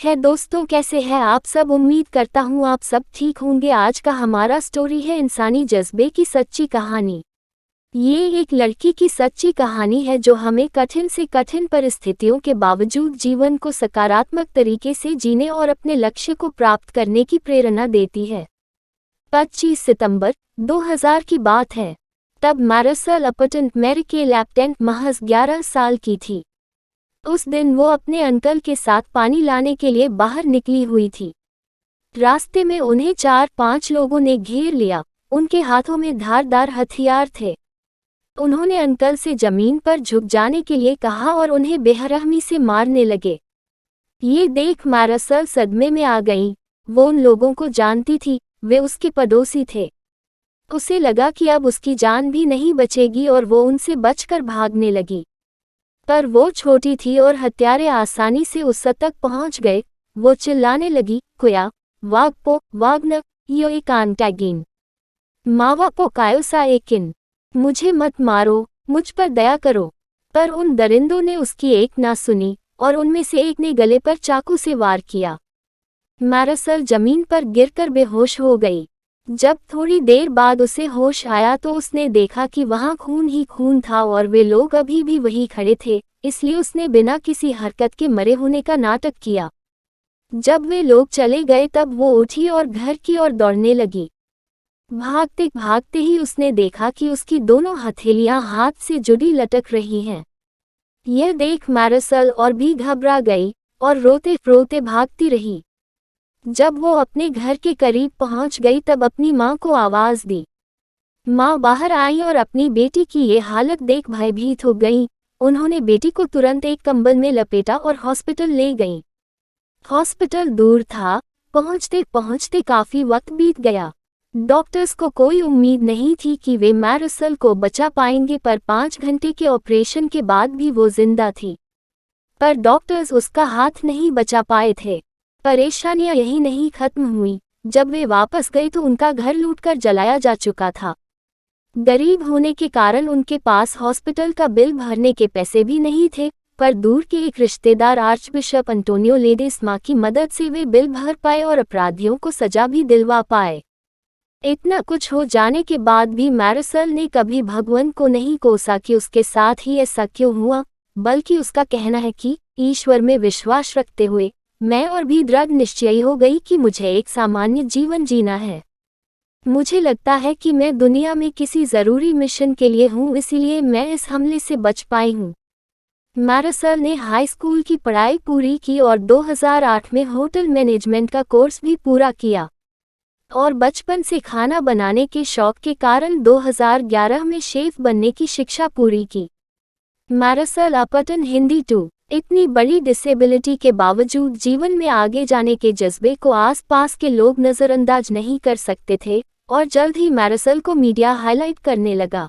है दोस्तों, कैसे हैं आप सब। उम्मीद करता हूँ आप सब ठीक होंगे। आज का हमारा स्टोरी है इंसानी जज्बे की सच्ची कहानी। ये एक लड़की की सच्ची कहानी है जो हमें कठिन से कठिन परिस्थितियों के बावजूद जीवन को सकारात्मक तरीके से जीने और अपने लक्ष्य को प्राप्त करने की प्रेरणा देती है। 25 सितंबर 2000 की बात है। तब मैरिसल अपटन मेरी लैप्टेंट महज 11 साल की थी। उस दिन वो अपने अंकल के साथ पानी लाने के लिए बाहर निकली हुई थी। रास्ते में उन्हें 4-5 लोगों ने घेर लिया। उनके हाथों में धारदार हथियार थे। उन्होंने अंकल से जमीन पर झुक जाने के लिए कहा और उन्हें बेरहमी से मारने लगे। ये देख मैरिसल सदमे में आ गई। वो उन लोगों को जानती थी, वे उसके पड़ोसी थे। उसे लगा कि अब उसकी जान भी नहीं बचेगी और वो उनसे बचकर भागने लगी। पर वो छोटी थी और हत्यारे आसानी से उस तक पहुंच गए। वो चिल्लाने लगी, कुया वागपो वागन यो एक आंटैगिन मावा पो कायोसा एकिन, मुझे मत मारो, मुझ पर दया करो। पर उन दरिंदों ने उसकी एक ना सुनी और उनमें से एक ने गले पर चाकू से वार किया। मैरिसल जमीन पर गिरकर बेहोश हो गई। जब थोड़ी देर बाद उसे होश आया तो उसने देखा कि वहां खून ही खून था और वे लोग अभी भी वहीं खड़े थे, इसलिए उसने बिना किसी हरकत के मरे होने का नाटक किया। जब वे लोग चले गए तब वो उठी और घर की ओर दौड़ने लगी। भागते भागते ही उसने देखा कि उसकी दोनों हथेलियां हाथ से जुड़ी लटक रही हैं। यह देख मैरिसल और भी घबरा गई और रोते रोते भागती रही। जब वो अपने घर के करीब पहुंच गई तब अपनी माँ को आवाज दी। माँ बाहर आई और अपनी बेटी की ये हालत देख भयभीत हो गई। उन्होंने बेटी को तुरंत एक कंबल में लपेटा और हॉस्पिटल ले गईं। हॉस्पिटल दूर था। पहुंचते पहुंचते काफी वक्त बीत गया। डॉक्टर्स को कोई उम्मीद नहीं थी कि वे मैरिसल को बचा पाएंगे, पर 5 घंटे के ऑपरेशन के बाद भी वो जिंदा थी। पर डॉक्टर्स उसका हाथ नहीं बचा पाए थे। परेशानियां यही नहीं खत्म हुई। जब वे वापस गए तो उनका घर लूटकर जलाया जा चुका था। गरीब होने के कारण उनके पास हॉस्पिटल का बिल भरने के पैसे भी नहीं थे, पर दूर के एक रिश्तेदार आर्चबिशप एंटोनियो लेडेस्मा की मदद से वे बिल भर पाए और अपराधियों को सजा भी दिलवा पाए। इतना कुछ हो जाने के बाद भी मैरिसल ने कभी भगवान को नहीं कोसा कि उसके साथ ही ऐसा क्यों हुआ, बल्कि उसका कहना है कि ईश्वर में विश्वास रखते हुए मैं और भी दृढ़ निश्चयी हो गई कि मुझे एक सामान्य जीवन जीना है। मुझे लगता है कि मैं दुनिया में किसी ज़रूरी मिशन के लिए हूँ, इसीलिए मैं इस हमले से बच पाई हूँ। मैरिसल ने हाई स्कूल की पढ़ाई पूरी की और 2008 में होटल मैनेजमेंट का कोर्स भी पूरा किया और बचपन से खाना बनाने के शौक के कारण 2011 में शेफ बनने की शिक्षा पूरी की। मैरिसल अपटन हिंदी 2 इतनी बड़ी डिसेबिलिटी के बावजूद जीवन में आगे जाने के जज्बे को आसपास के लोग नज़रअंदाज नहीं कर सकते थे और जल्द ही मैरिसल को मीडिया हाईलाइट करने लगा।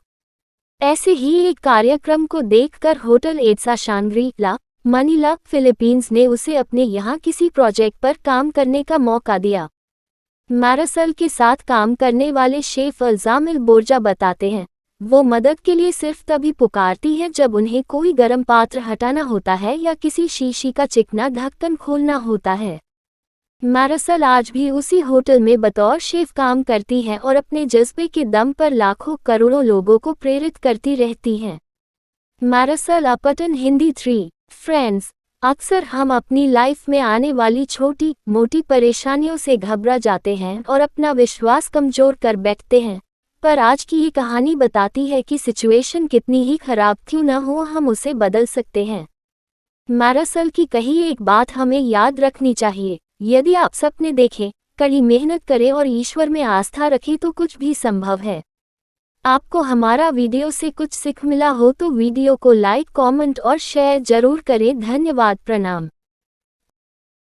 ऐसे ही एक कार्यक्रम को देखकर होटल एड्सा शांग्री-ला, मनीला, फिलीपींस ने उसे अपने यहाँ किसी प्रोजेक्ट पर काम करने का मौका दिया। मैरिसल के साथ काम करने वाले शेफ अल्जामिल बोर्जा बताते हैं, वो मदद के लिए सिर्फ तभी पुकारती है जब उन्हें कोई गर्म पात्र हटाना होता है या किसी शीशी का चिकना ढक्कन खोलना होता है। मैरिसल आज भी उसी होटल में बतौर शेफ काम करती है और अपने जज्बे के दम पर लाखों करोड़ों लोगों को प्रेरित करती रहती हैं। मैरिसल अपटन हिंदी 3 फ्रेंड्स, अक्सर हम अपनी लाइफ में आने वाली छोटी मोटी परेशानियों से घबरा जाते हैं और अपना विश्वास कमजोर कर बैठते हैं, पर आज की ये कहानी बताती है कि सिचुएशन कितनी ही खराब क्यों न हो, हम उसे बदल सकते हैं। मैरिसल की कही एक बात हमें याद रखनी चाहिए, यदि आप सपने देखें, कड़ी मेहनत करें और ईश्वर में आस्था रखें तो कुछ भी संभव है। आपको हमारा वीडियो से कुछ सीख मिला हो तो वीडियो को लाइक, कमेंट और शेयर जरूर करें। धन्यवाद। प्रणाम।